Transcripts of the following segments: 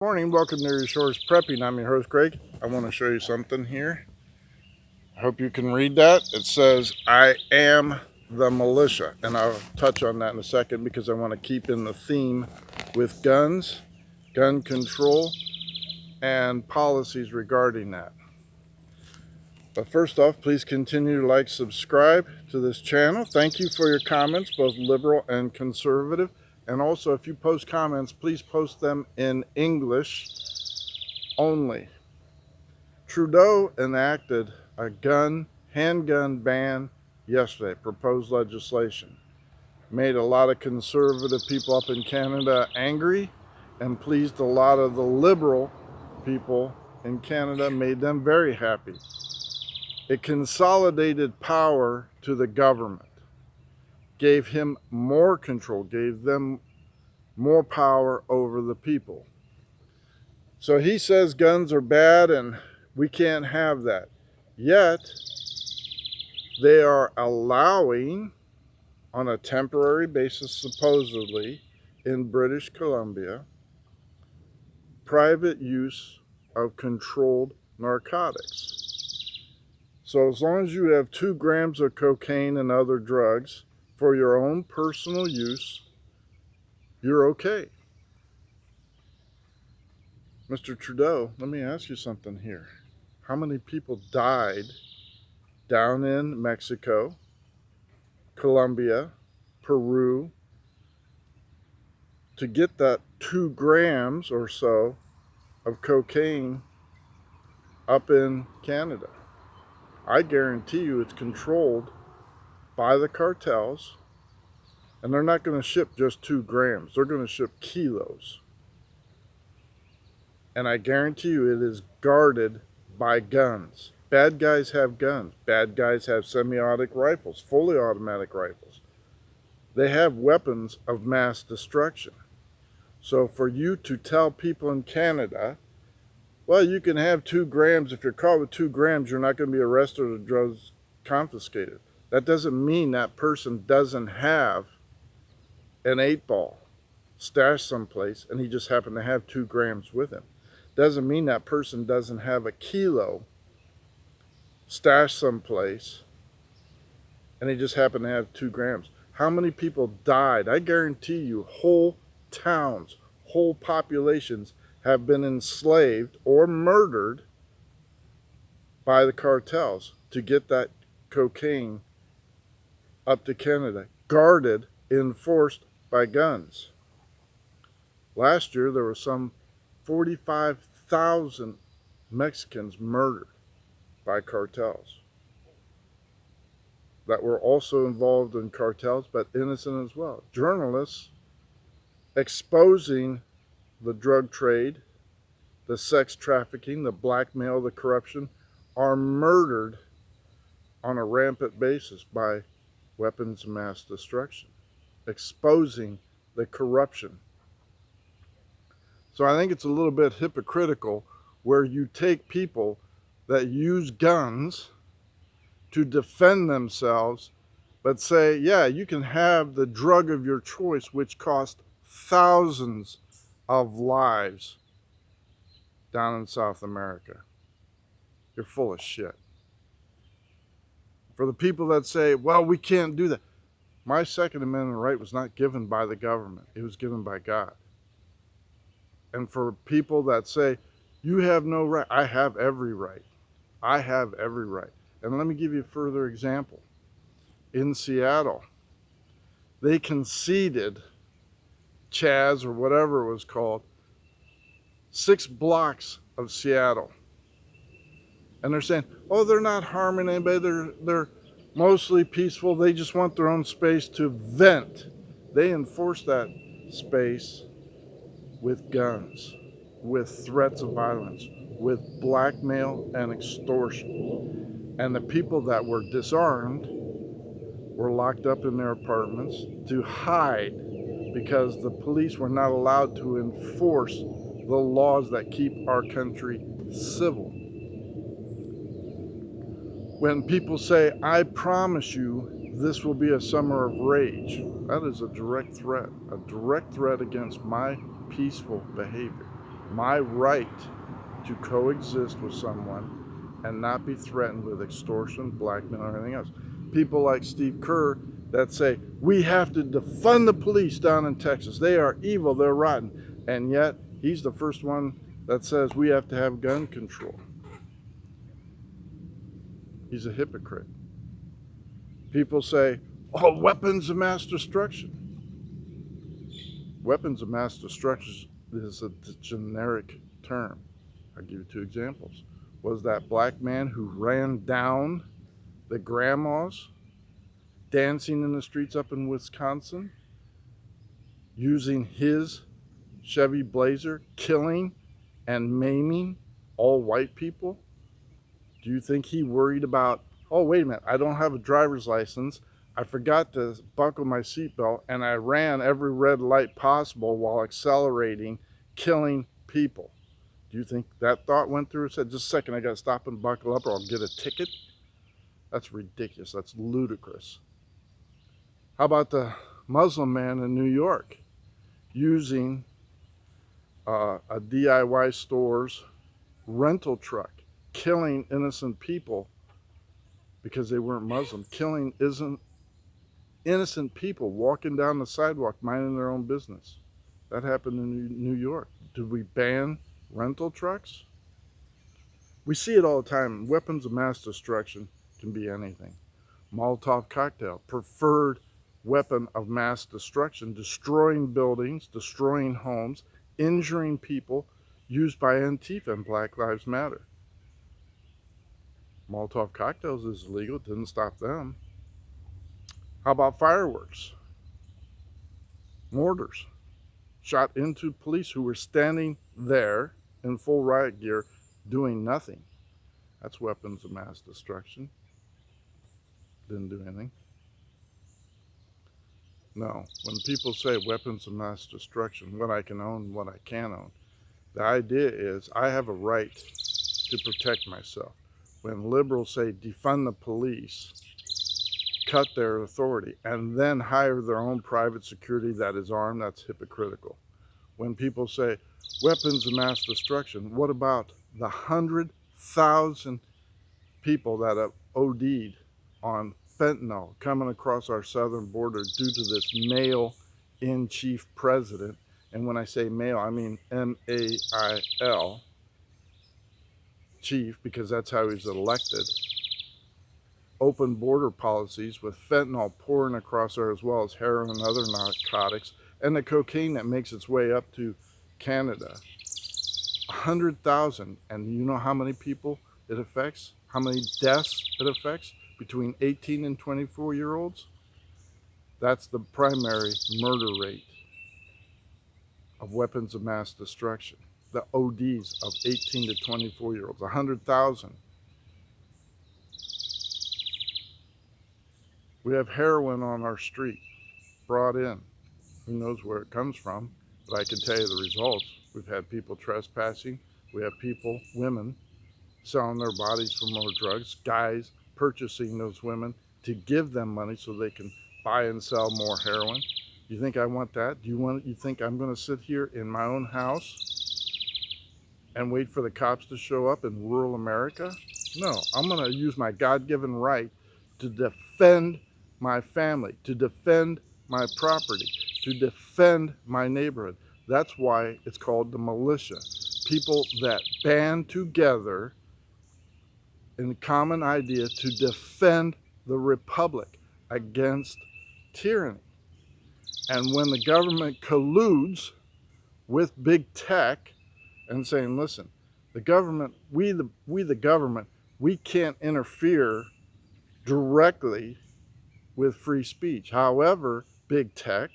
Morning, welcome to Your Shores Prepping. I'm your host Greg. I want to show you something here. I hope you can read that. It says, I am the militia. And I'll touch on that in a second because I want to keep in the theme with guns, gun control, and policies regarding that. But first off, please continue to like, subscribe to this channel. Thank you for your comments, both liberal and conservative. And also, if you post comments, please post them in English only. Trudeau enacted a handgun ban yesterday, proposed legislation. Made a lot of conservative people up in Canada angry and pleased a lot of the liberal people in Canada, made them very happy. It consolidated power to the government, gave him more control, gave them more power over the people. So he says guns are bad and we can't have that. Yet, they are allowing, on a temporary basis supposedly, in British Columbia, private use of controlled narcotics. So as long as you have 2 grams of cocaine and other drugs for your own personal use, you're okay. Mr. Trudeau, let me ask you something here. How many people died down in Mexico, Colombia, Peru, to get that 2 grams or so of cocaine up in Canada? I guarantee you it's controlled by the cartels, and they're not going to ship just 2 grams. They're going to ship kilos. And I guarantee you it is guarded by guns. Bad guys have guns. Bad guys have semi-automatic rifles, fully automatic rifles. They have weapons of mass destruction. So for you to tell people in Canada, well, you can have 2 grams. If you're caught with 2 grams, you're not going to be arrested or drugs confiscated. That doesn't mean that person doesn't have an 8-ball stashed someplace and he just happened to have 2 grams with him. Doesn't mean that person doesn't have a kilo stashed someplace and he just happened to have 2 grams. How many people died? I guarantee you whole towns, whole populations have been enslaved or murdered by the cartels to get that cocaine up to Canada, guarded, enforced by guns. Last year there were some 45,000 Mexicans murdered by cartels that were also involved in cartels, but innocent as well. Journalists exposing the drug trade, the sex trafficking, the blackmail, the corruption, are murdered on a rampant basis by weapons of mass destruction, exposing the corruption. So I think it's a little bit hypocritical where you take people that use guns to defend themselves, but say, yeah, you can have the drug of your choice, which cost thousands of lives down in South America. You're full of shit. For the people that say, well, we can't do that. My Second Amendment right was not given by the government. It was given by God. And for people that say, you have no right, I have every right. I have every right. And let me give you a further example. In Seattle, they conceded Chaz or whatever it was called, 6 blocks of Seattle. And they're saying, oh, they're not harming anybody. They're mostly peaceful. They just want their own space to vent. They enforce that space with guns, with threats of violence, with blackmail and extortion. And the people that were disarmed were locked up in their apartments to hide because the police were not allowed to enforce the laws that keep our country civil. When people say, I promise you this will be a summer of rage, that is a direct threat against my peaceful behavior. my right to coexist with someone and not be threatened with extortion, blackmail, or anything else. People like Steve Kerr that say, we have to defund the police down in Texas. They are evil, they're rotten. And yet, he's the first one that says we have to have gun control. He's a hypocrite. People say, oh, weapons of mass destruction. Weapons of mass destruction is a generic term. I'll give you 2 examples. Was that black man who ran down the grandmas dancing in the streets up in Wisconsin, using his Chevy Blazer, killing and maiming all white people? Do you think he worried about, oh, wait a minute, I don't have a driver's license, I forgot to buckle my seatbelt, and I ran every red light possible while accelerating, killing people? Do you think that thought went through his head? Just a second, I got to stop and buckle up or I'll get a ticket? That's ridiculous. That's ludicrous. How about the Muslim man in New York using a DIY store's rental truck, killing innocent people because they weren't Muslim, killing innocent people walking down the sidewalk minding their own business? That happened in New York. Did we ban rental trucks? We see it all the time. Weapons of mass destruction can be anything. Molotov cocktail, preferred weapon of mass destruction, destroying buildings, destroying homes, injuring people, used by Antifa and Black Lives Matter. Molotov cocktails is illegal, it didn't stop them. How about fireworks? Mortars shot into police who were standing there in full riot gear doing nothing. That's weapons of mass destruction. Didn't do anything. No, when people say weapons of mass destruction, what I can own, what I can't own, the idea is I have a right to protect myself. When liberals say defund the police, cut their authority, and then hire their own private security that is armed, that's hypocritical. When people say weapons of mass destruction, what about the 100,000 people that have OD'd on fentanyl coming across our southern border due to this male-in-chief president? And when I say male, I mean M-A-I-L, chief, because that's how he's elected. Open border policies with fentanyl pouring across there, as well as heroin and other narcotics, and the cocaine that makes its way up to Canada. 100,000, and you know how many people it affects? How many deaths it affects? Between 18 and 24-year-olds? That's the primary murder rate of weapons of mass destruction. The ODs of 18 to 24-year-olds, 100,000. We have heroin on our street, brought in. Who knows where it comes from, but I can tell you the results. We've had people trespassing. We have people, women, selling their bodies for more drugs. Guys purchasing those women to give them money so they can buy and sell more heroin. You think I want that? You think I'm going to sit here in my own house and wait for the cops to show up in rural America? No, I'm going to use my God-given right to defend my family, to defend my property, to defend my neighborhood. That's why it's called the militia. People that band together in a common idea to defend the republic against tyranny. And when the government colludes with big tech and saying, listen, the government, we the government, we can't interfere directly with free speech. However, big tech,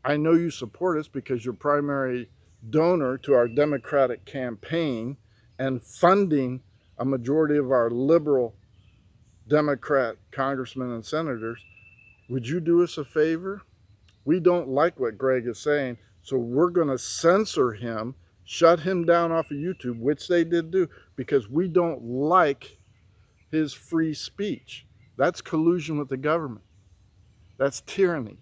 I know you support us because you're primary donor to our Democratic campaign and funding a majority of our liberal Democrat congressmen and senators. Would you do us a favor? We don't like what Greg is saying, so we're going to censor him, shut him down off of YouTube, which they did do, because we don't like his free speech. That's collusion with the government. That's tyranny.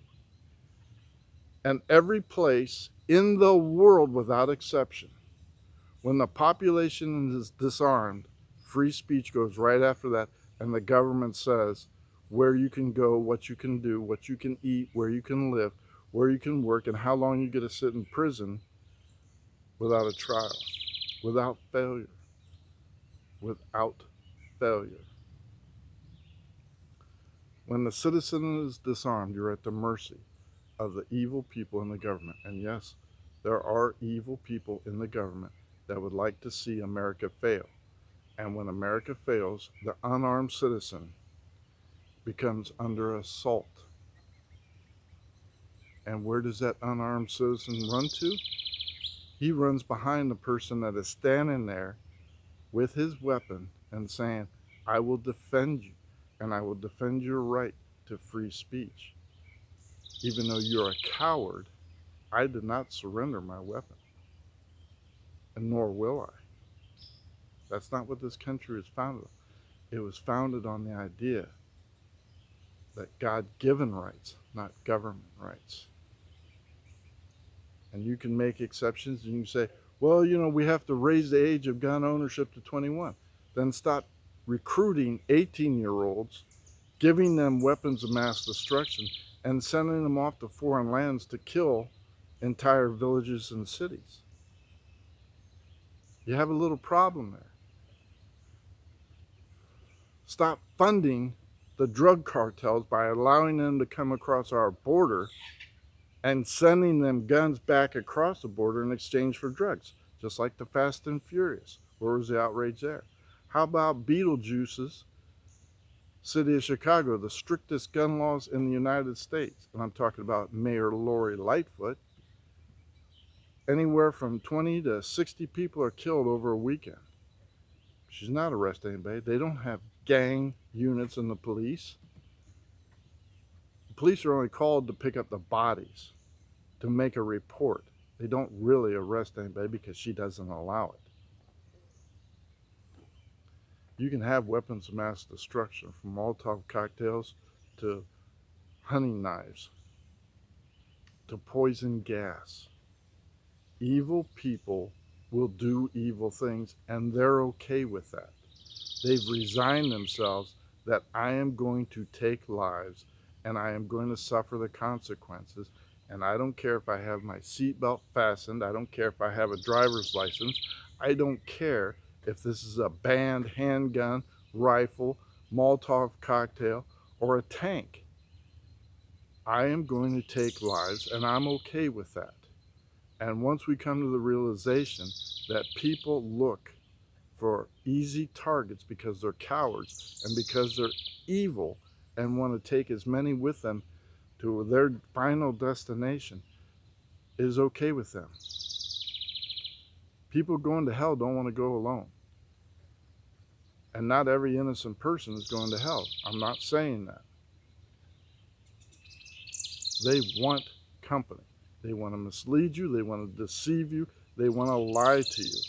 And every place in the world without exception. When the population is disarmed, free speech goes right after that, and the government says where you can go, what you can do, what you can eat, where you can live, where you can work, and how long you get to sit in prison without a trial, without failure, without failure. When the citizen is disarmed, you're at the mercy of the evil people in the government. And yes, there are evil people in the government that would like to see America fail. And when America fails, the unarmed citizen becomes under assault. And where does that unarmed citizen run to? He runs behind the person that is standing there with his weapon and saying, I will defend you, and I will defend your right to free speech. Even though you're a coward, I did not surrender my weapon, and nor will I. That's not what this country was founded on. It was founded on the idea that God-given rights, not government rights. And you can make exceptions, and you can say, well, you know, we have to raise the age of gun ownership to 21. Then stop recruiting 18-year-olds, giving them weapons of mass destruction, and sending them off to foreign lands to kill entire villages and cities. You have a little problem there. Stop funding the drug cartels by allowing them to come across our border and sending them guns back across the border in exchange for drugs, just like the Fast and Furious. Where was the outrage there? How about Beetlejuice's city of Chicago, the strictest gun laws in the United States? And I'm talking about Mayor Lori Lightfoot. Anywhere from 20 to 60 people are killed over a weekend. She's not arresting anybody. They don't have gang units in the police. The police are only called to pick up the bodies, to make a report. They don't really arrest anybody because she doesn't allow it. You can have weapons of mass destruction, from Molotov cocktails to hunting knives to poison gas. Evil people will do evil things, and they're okay with that. They've resigned themselves that I am going to take lives and I am going to suffer the consequences. And I don't care if I have my seatbelt fastened. I don't care if I have a driver's license. I don't care if this is a banned handgun, rifle, Molotov cocktail, or a tank. I am going to take lives, and I'm okay with that. And once we come to the realization that people look for easy targets because they're cowards and because they're evil and want to take as many with them to their final destination, it is okay with them. People going to hell don't want to go alone. And not every innocent person is going to hell. I'm not saying that. They want company. They want to mislead you. They want to deceive you. They want to lie to you.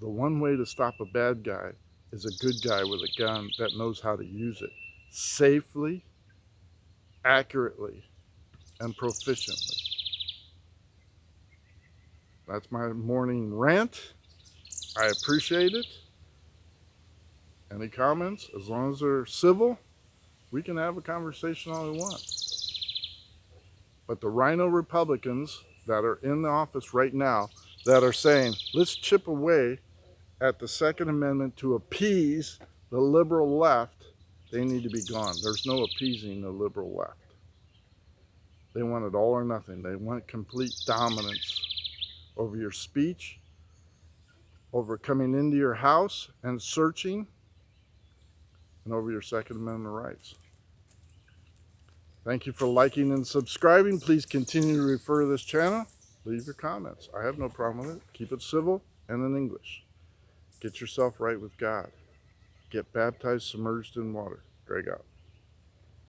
The one way to stop a bad guy is a good guy with a gun that knows how to use it safely, accurately, and proficiently. That's my morning rant. I appreciate it. Any comments? As long as they're civil, we can have a conversation all we want. But the Rhino Republicans that are in the office right now that are saying, let's chip away at the Second Amendment to appease the liberal left, they need to be gone. There's no appeasing the liberal left. They want it all or nothing. They want complete dominance over your speech, over coming into your house and searching, and over your Second Amendment rights. Thank you for liking and subscribing. Please continue to refer to this channel. Leave your comments. I have no problem with it. Keep it civil and in English. Get yourself right with God. Get baptized, submerged in water. Greg out.